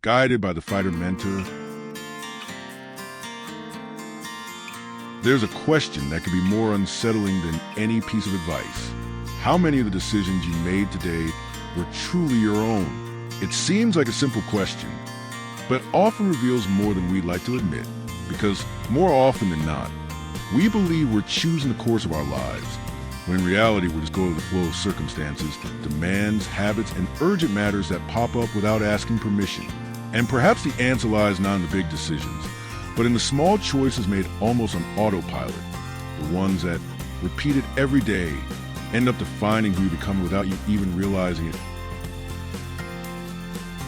guided by the fighter mentor. There's a question that could be more unsettling than any piece of advice. How many of the decisions you made today were truly your own? It seems like a simple question, but often reveals more than we'd like to admit, because more often than not, we believe we're choosing the course of our lives, when in reality we're just going with the flow of circumstances, demands, habits, and urgent matters that pop up without asking permission. And perhaps the answer lies not in the big decisions, but in the small choices made almost on autopilot, the ones that, repeated every day, end up defining who you become without you even realizing it.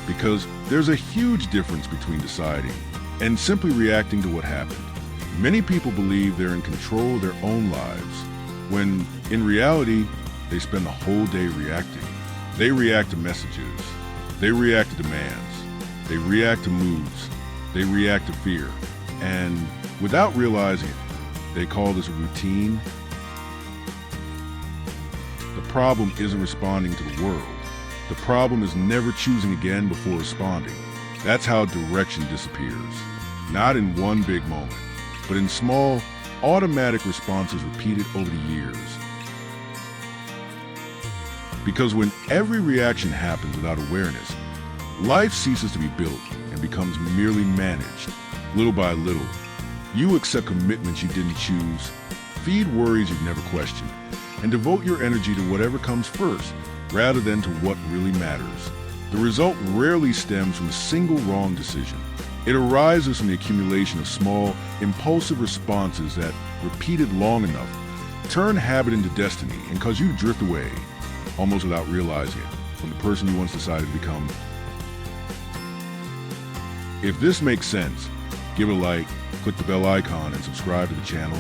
Because there's a huge difference between deciding and simply reacting to what happened. Many people believe they're in control of their own lives, when in reality, they spend the whole day reacting. They react to messages, they react to demands, they react to moods, they react to fear, and without realizing it, they call this a routine. The problem isn't responding to the world. The problem is never choosing again before responding. That's how direction disappears. Not in one big moment, but in small, automatic responses repeated over the years. Because when every reaction happens without awareness, life ceases to be built and becomes merely managed. Little by little, you accept commitments you didn't choose, feed worries you've never questioned, and devote your energy to whatever comes first, rather than to what really matters. The result rarely stems from a single wrong decision. It arises from the accumulation of small, impulsive responses that, repeated long enough, turn habit into destiny and cause you to drift away, almost without realizing it, from the person you once decided to become. If this makes sense, give it a like, click the bell icon, and subscribe to the channel.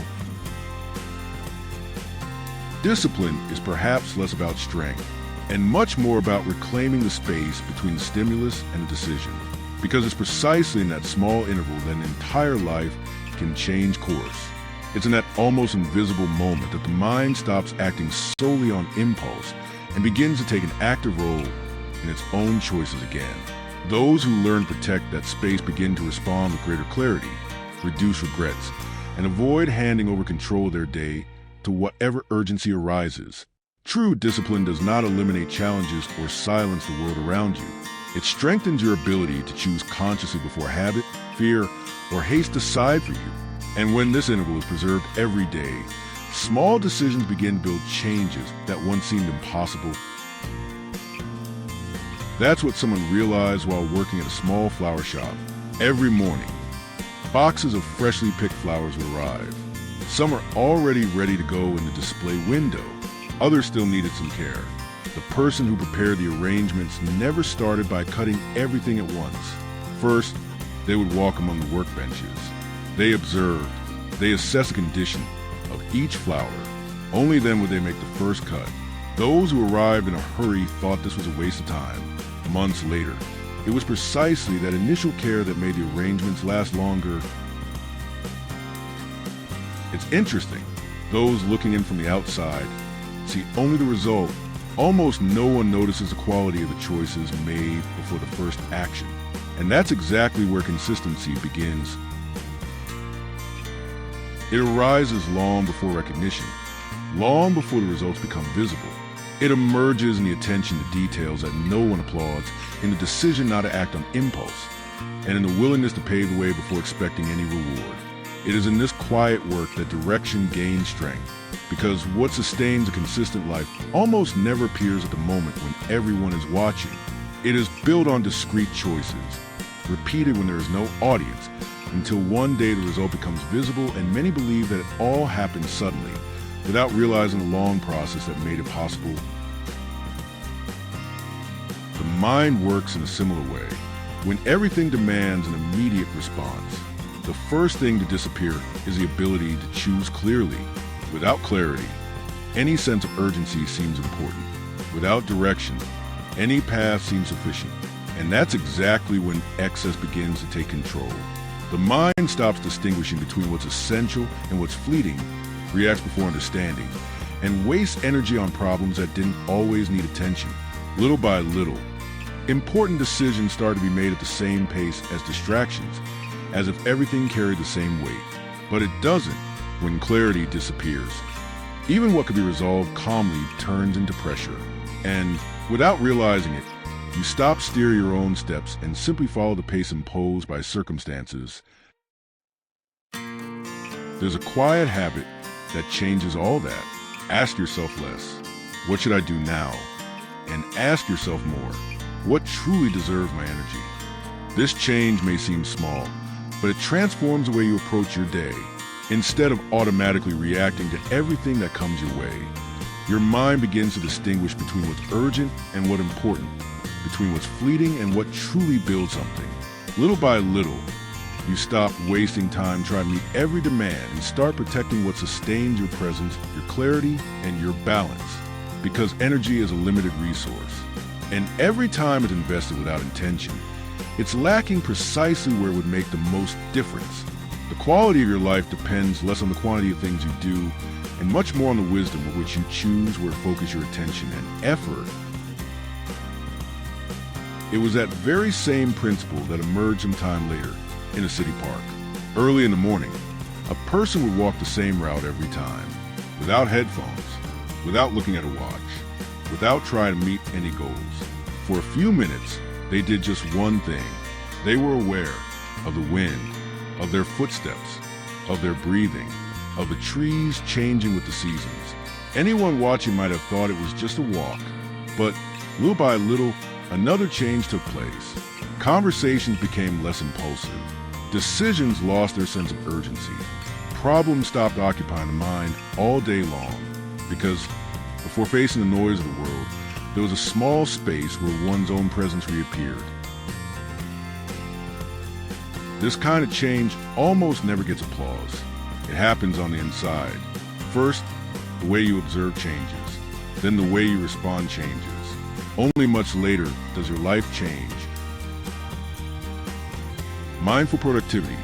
Discipline is perhaps less about strength and much more about reclaiming the space between the stimulus and the decision, because it's precisely in that small interval that an entire life can change course. It's in that almost invisible moment that the mind stops acting solely on impulse and begins to take an active role in its own choices again. Those who learn to protect that space begin to respond with greater clarity, reduce regrets, and avoid handing over control of their day to whatever urgency arises. True discipline does not eliminate challenges or silence the world around you. It strengthens your ability to choose consciously before habit, fear, or haste decide for you. And when this interval is preserved every day, small decisions begin to build changes that once seemed impossible. That's what someone realized while working at a small flower shop. Every morning, boxes of freshly picked flowers would arrive. Some are already ready to go in the display window. Others still needed some care. The person who prepared the arrangements never started by cutting everything at once. First, they would walk among the workbenches. They observed, they assessed the condition of each flower. Only then would they make the first cut. Those who arrived in a hurry thought this was a waste of time. Months later, it was precisely that initial care that made the arrangements last longer. It's interesting, those looking in from the outside see only the result. Almost no one notices the quality of the choices made before the first action. And that's exactly where consistency begins. It arises long before recognition, long before the results become visible. It emerges in the attention to details that no one applauds, in the decision not to act on impulse, and in the willingness to pave the way before expecting any reward. It is in this quiet work that direction gains strength, because what sustains a consistent life almost never appears at the moment when everyone is watching. It is built on discrete choices, repeated when there is no audience, until one day the result becomes visible, and many believe that it all happened suddenly, without realizing the long process that made it possible. The mind works in a similar way. When everything demands an immediate response, the first thing to disappear is the ability to choose clearly. Without clarity, any sense of urgency seems important. Without direction, any path seems sufficient. And that's exactly when excess begins to take control. The mind stops distinguishing between what's essential and what's fleeting, reacts before understanding, and wastes energy on problems that didn't always need attention. Little by little, Important decisions start to be made at the same pace as distractions, as if everything carried the same weight. But it doesn't when clarity disappears. Even what could be resolved calmly turns into pressure. And without realizing it, you stop steer your own steps and simply follow the pace imposed by circumstances. There's a quiet habit that changes all that. Ask yourself less, what should I do now? And ask yourself more, what truly deserves my energy? This change may seem small, but it transforms the way you approach your day. Instead of automatically reacting to everything that comes your way, your mind begins to distinguish between what's urgent and what's important, between what's fleeting and what truly builds something. Little by little, you stop wasting time trying to meet every demand and start protecting what sustains your presence, your clarity, and your balance. Because energy is a limited resource. And every time it's invested without intention, it's lacking precisely where it would make the most difference. The quality of your life depends less on the quantity of things you do and much more on the wisdom with which you choose where to focus your attention and effort. It was that very same principle that emerged some time later in a city park. Early in the morning, a person would walk the same route every time, without headphones, without looking at a watch, without trying to meet any goals. For a few minutes, they did just one thing. They were aware of the wind, of their footsteps, of their breathing, of the trees changing with the seasons. Anyone watching might have thought it was just a walk, but little by little, another change took place. Conversations became less impulsive. Decisions lost their sense of urgency. Problems stopped occupying the mind all day long, because before facing the noise of the world, there was a small space where one's own presence reappeared. This kind of change almost never gets applause. It happens on the inside. First, the way you observe changes. Then the way you respond changes. Only much later does your life change. Mindful productivity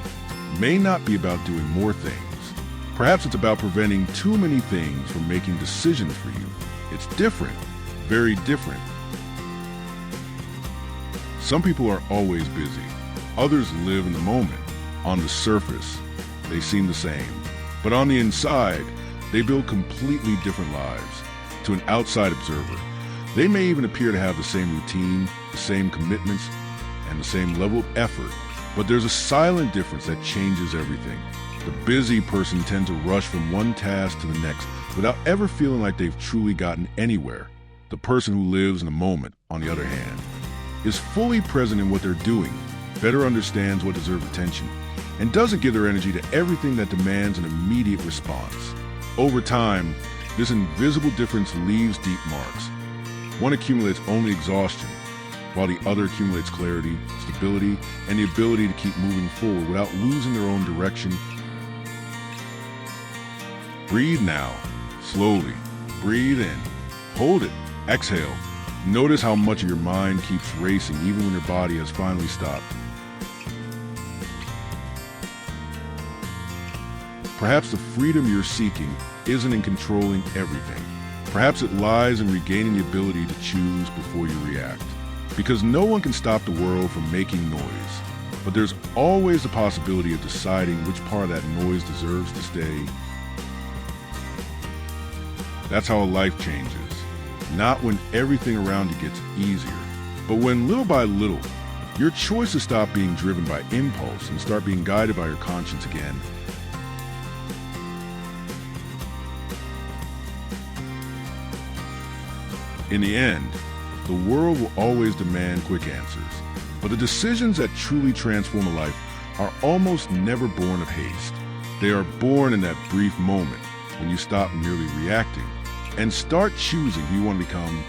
may not be about doing more things. Perhaps it's about preventing too many things from making decisions for you. It's different, very different. Some people are always busy. Others live in the moment. On the surface, they seem the same. But on the inside, they build completely different lives. To an outside observer, they may even appear to have the same routine, the same commitments, and the same level of effort. But there's a silent difference that changes everything. The busy person tends to rush from one task to the next without ever feeling like they've truly gotten anywhere. The person who lives in the moment, on the other hand, is fully present in what they're doing, better understands what deserves attention, and doesn't give their energy to everything that demands an immediate response. Over time, this invisible difference leaves deep marks. One accumulates only exhaustion, while the other accumulates clarity, stability, and the ability to keep moving forward without losing their own direction. Breathe now, slowly. Breathe in. Hold it. Exhale. Notice how much of your mind keeps racing even when your body has finally stopped. Perhaps the freedom you're seeking isn't in controlling everything. Perhaps it lies in regaining the ability to choose before you react. Because no one can stop the world from making noise. But there's always the possibility of deciding which part of that noise deserves to stay. That's how a life changes. Not when everything around you gets easier, but when little by little, your choices stop being driven by impulse and start being guided by your conscience again. In the end, the world will always demand quick answers, but the decisions that truly transform a life are almost never born of haste. They are born in that brief moment when you stop merely reacting and start choosing who you want to become